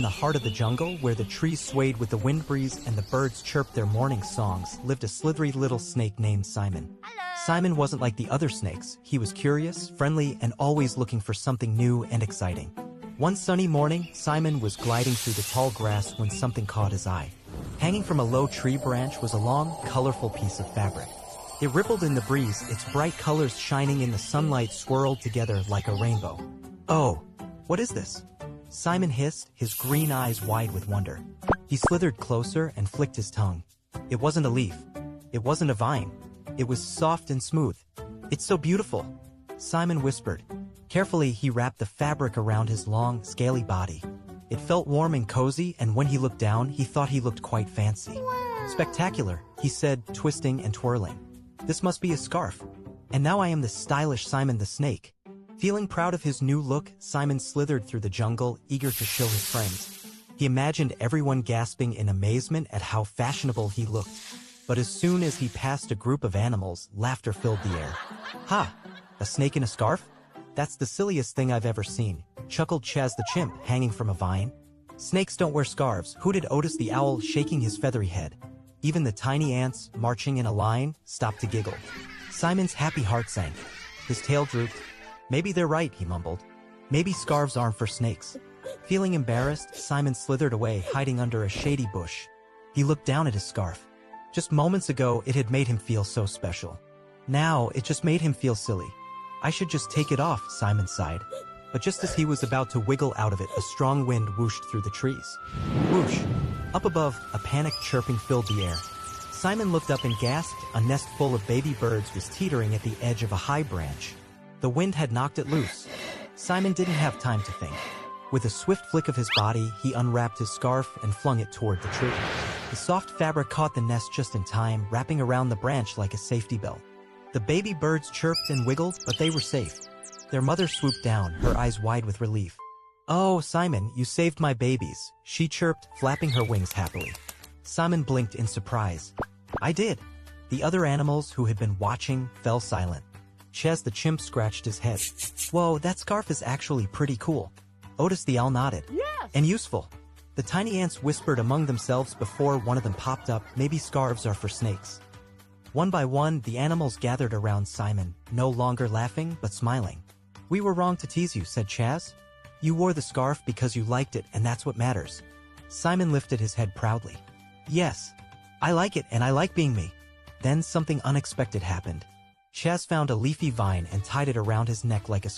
In the heart of the jungle, where the trees swayed with the wind breeze and the birds chirped their morning songs, lived a slithery little snake named Simon. Simon wasn't like the other snakes. He was curious, friendly, and always looking for something new and exciting. One sunny morning, Simon was gliding through the tall grass when something caught his eye. Hanging from a low tree branch was a long, colorful piece of fabric. It rippled in the breeze, its bright colors shining in the sunlight swirled together like a rainbow. "Oh, what is this?" Simon hissed, his green eyes wide with wonder. He slithered closer and flicked his tongue. It wasn't a leaf. It wasn't a vine. It was soft and smooth. "It's so beautiful," Simon whispered. Carefully, he wrapped the fabric around his long, scaly body. It felt warm and cozy, and when he looked down, he thought he looked quite fancy. "Spectacular," he said, twisting and twirling. "This must be a scarf. And now I am the stylish Simon the Snake." Feeling proud of his new look, Simon slithered through the jungle, eager to show his friends. He imagined everyone gasping in amazement at how fashionable he looked. But as soon as he passed a group of animals, laughter filled the air. "Ha! A snake in a scarf? That's the silliest thing I've ever seen," chuckled Chaz the chimp, hanging from a vine. "Snakes don't wear scarves," hooted Otis the owl, shaking his feathery head. Even the tiny ants, marching in a line, stopped to giggle. Simon's happy heart sank. His tail drooped. "Maybe they're right," he mumbled. "Maybe scarves aren't for snakes." Feeling embarrassed, Simon slithered away, hiding under a shady bush. He looked down at his scarf. Just moments ago, it had made him feel so special. Now, it just made him feel silly. "I should just take it off," Simon sighed. But just as he was about to wiggle out of it, a strong wind whooshed through the trees. Whoosh! Up above, a panicked chirping filled the air. Simon looked up and gasped. A nest full of baby birds was teetering at the edge of a high branch. The wind had knocked it loose. Simon didn't have time to think. With a swift flick of his body, he unwrapped his scarf and flung it toward the tree. The soft fabric caught the nest just in time, wrapping around the branch like a safety belt. The baby birds chirped and wiggled, but they were safe. Their mother swooped down, her eyes wide with relief. "Oh, Simon, you saved my babies," she chirped, flapping her wings happily. Simon blinked in surprise. "I did." The other animals, who had been watching, fell silent. Chaz the chimp scratched his head. "Whoa, that scarf is actually pretty cool." Otis the owl nodded. Yes! "And useful." The tiny ants whispered among themselves before one of them popped up. "Maybe scarves are for snakes." One by one, the animals gathered around Simon, no longer laughing, but smiling. "We were wrong to tease you," said Chaz. "You wore the scarf because you liked it, and that's what matters." Simon lifted his head proudly. "Yes, I like it, and I like being me." Then something unexpected happened. Chaz found a leafy vine and tied it around his neck like a